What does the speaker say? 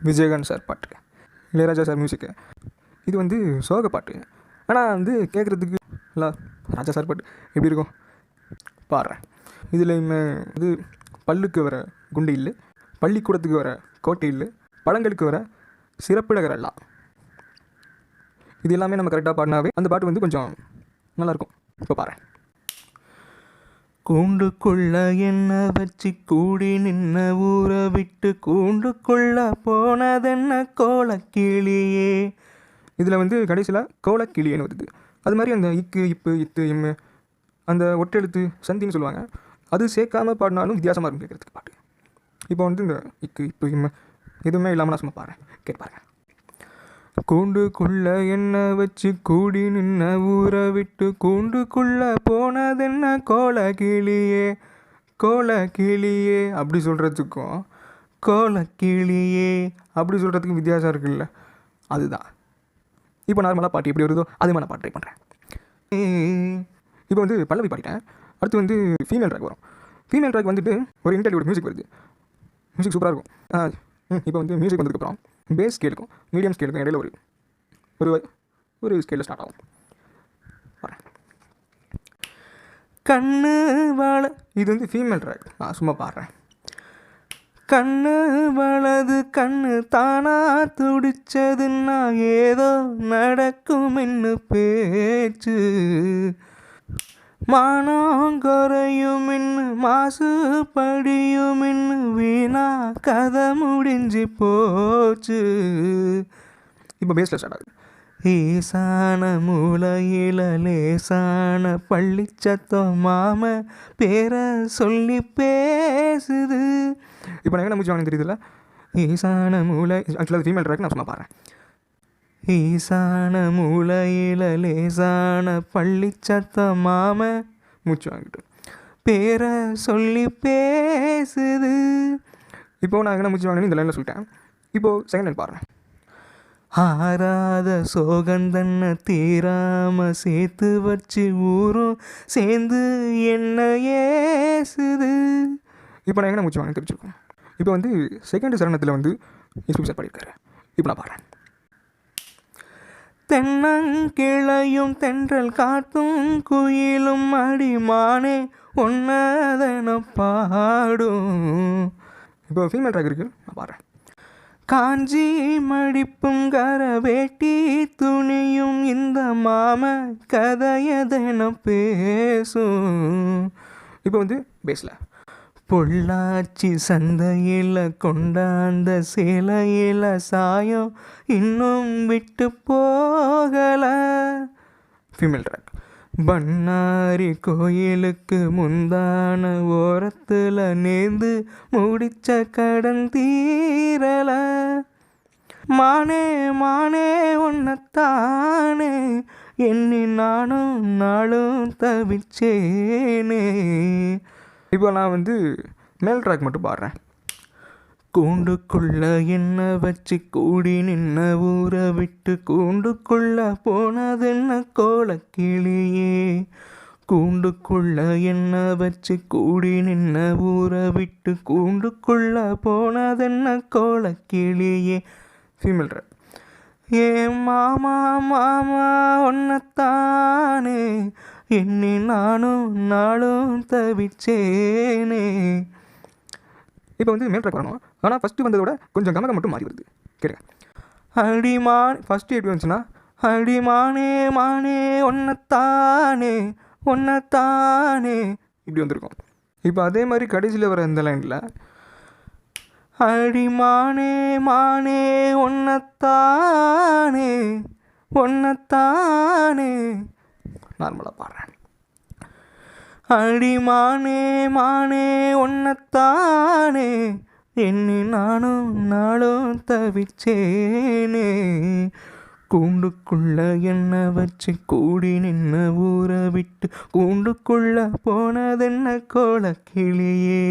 Vijayakanth sir பாட்டு, Ilaiyaraaja sir மியூசிக்கு. இது வந்து சோக பாட்டு. ஆனால் வந்து கேட்குறதுக்கு இல்லை ராஜா சார் பாட்டு எப்படி இருக்கும் பாடுறேன். இதில் இது பல்லுக்கு வர குண்டு இல்லை, பள்ளிக்கூடத்துக்கு வர கோட்டை இல்லை, பழங்களுக்கு வர சிறப்பிடகரெல்லாம். இது எல்லாமே நம்ம கரெக்டாக பாடினாவே அந்த பாட்டு வந்து கொஞ்சம் நல்லாயிருக்கும். இப்போ பாடுறேன். கூண்டுக்குள்ள என்ன வச்சு கூடி நின்ன ஊரை விட்டு கூண்டுக்குள்ள போனதென்ன கோலக்கிளியே. இதில் வந்து கடைசியில் கோலக்கிளியேன்னு வருது. அது மாதிரி அந்த இக்கு இப்பு இத்து இம்மு அந்த ஒற்றெழுத்து சந்தின்னு சொல்லுவாங்க, அது சேர்க்காமல் பாடினாலும் வித்தியாசமாக இருக்கும் கேட்குறதுக்கு பாட்டு. இப்போ வந்து இந்த இக்கு இப்பு இம்மு எதுவுமே இல்லாமல் நான் சும்மா பாடுறேன், கேட்பாருங்க. கூண்டுக்குள்ள என்ன வச்சு கூடி நின்ன ஊரை விட்டு கூண்டுக்குள்ள போனதென்ன கோலக்கிளியே. கோலக்கிளியே அப்படி சொல்கிறதுக்கும் கோலக்கிளியே அப்படி சொல்கிறதுக்கும் வித்தியாசம் இருக்குல்ல, அதுதான். இப்போ நார்மலாக பாட்டு எப்படி வருதோ அதே மாதிரி நான் பாட்டு ட்ரை பண்ணுறேன். இப்போ வந்து பல்லவி பாடிட்டேன். அடுத்து வந்து ஃபீமேல் ட்ராக் வரும். ஃபீமேல் ட்ராக் வந்துட்டு ஒரு இன்டர்வியூட மியூசிக் வருது. மியூசிக் சூப்பராக இருக்கும். இப்போ வந்து மியூசிக் வந்ததுக்கப்புறம் பேஸ் ஸ்கேலுக்கும் மீடியம் ஸ்கேலுக்கும் இடையில ஒரு ஸ்கேலில் ஸ்டார்ட் ஆகும். கண்ணு வாழ, இது வந்து ஃபீமேல் ட்ராக். நான் சும்மா பாடுறேன். கண்ணு வலது கண்ணு தானா துடிச்சதுன்னா ஏதோ நடக்கும் என்ன பேச்சு. மானம் குறையும் இன்னு மாசு படியும் இன்னு வீணா கதை முடிஞ்சு போச்சு. இப்போ பேஸில் ஸ்டார்ட் ஆகுது. ஈசான மூலையில லேசான பள்ளிச்சத்தம் மாம பேரை சொல்லி பேசுது. இப்போ நான் என்ன மூச்சு வாங்க தெரியுதுல்ல, ஈசான மூளை. ஆக்சுவலாக அது ஃபீமேல் ட்ராக், நான் சும்மா பாடுறேன். ஈசான மூலையில லேசான பள்ளிச்சத்தம் மாம மூச்சு வாங்கிட்டு பேரை சொல்லி பேசுது. இப்போது நான் என்ன மூச்சு வாங்கினு இந்த லைனில் சொல்லிட்டேன். இப்போது செகண்ட் லைன் பாடுறேன். ஆறாத சோகந்தன்ன தீராம சேர்த்து வச்சு ஊரும் சேர்ந்து என்ன ஏசுது. இப்போ நான் என்ன மூச்சு வாங்க தெரிஞ்சுருக்கோம். இப்போ வந்து செகண்ட் சரணத்தில் வந்து எஸ்பி சார் பாடியிருக்காரு. இப்போ நான் பாடுறேன். தென்னங்கிளையும் தென்றல் காத்தும் குயிலும் அடிமானே ஒன்னதன பாடும். இப்போ ஃபீமேல் ட்ராக் இருக்குது, நான் பாடுறேன். காஞ்சி மடிப்பும் கர வேட்டி துணியும் இந்த மாம கதையதென பேசும். இப்போ வந்து பேஸில் பொள்ளாச்சி சந்தையில் கொண்டாந்த சேலையில் சாயம் இன்னும் விட்டு போகல. Female track. பண்ணாரி கோயிலுக்கு முந்தான ஓரத்தில் நேர்ந்து முடிச்ச கடன் தீரல. மானே மானே ஒன்னத்தானே எண்ணி நானும் நாளும் தவிச்சேனே. இப்போ நான் வந்து மேல் ட்ராக் மட்டும் பாடுறேன். கூண்டுக்குள்ள என்ன வச்சு கூடி நின்ன ஊரை விட்டு கூண்டுக்குள்ள போனதென்ன கோலக்கிளியே. கூண்டுக்குள்ள என்ன வச்சு கூடி நின்ன ஊரை விட்டு கூண்டுக்குள்ள போனதென்ன கோலக்கிளியே. Female track. ஏ மாமா மாமா ஒன்னத்தானே எண்ணி நானும் நாளும் தவிச்சேனே. இப்போ வந்து மேல் ட்ராக் வரணும். ஆனால் ஃபஸ்ட்டு வந்ததை விட கொஞ்சம் கமகம் மட்டும் மாறி வருது. கேட்க அடிமான் ஃபஸ்ட்டு எப்படி வந்துச்சுன்னா அடிமானே மானே ஒன்னத்தானே ஒன்னத்தானே இப்படி வந்திருக்கும். இப்போ அதே மாதிரி கடைசியில் வர இந்த லைனில் அடிமானே மானே ஒன்னத்தானே ஒன்னத்தானே நார்மலாக பாடுறேன். அடிமானே மானே ஒன்னத்தானே எண்ணி நானும் நாளும் தவிச்சேனே. கூண்டுக்குள்ள என்ன வச்சு கூடி நின்ன ஊரை விட்டு கூண்டுக்குள்ள போனதென்ன கோலக்கிளியே.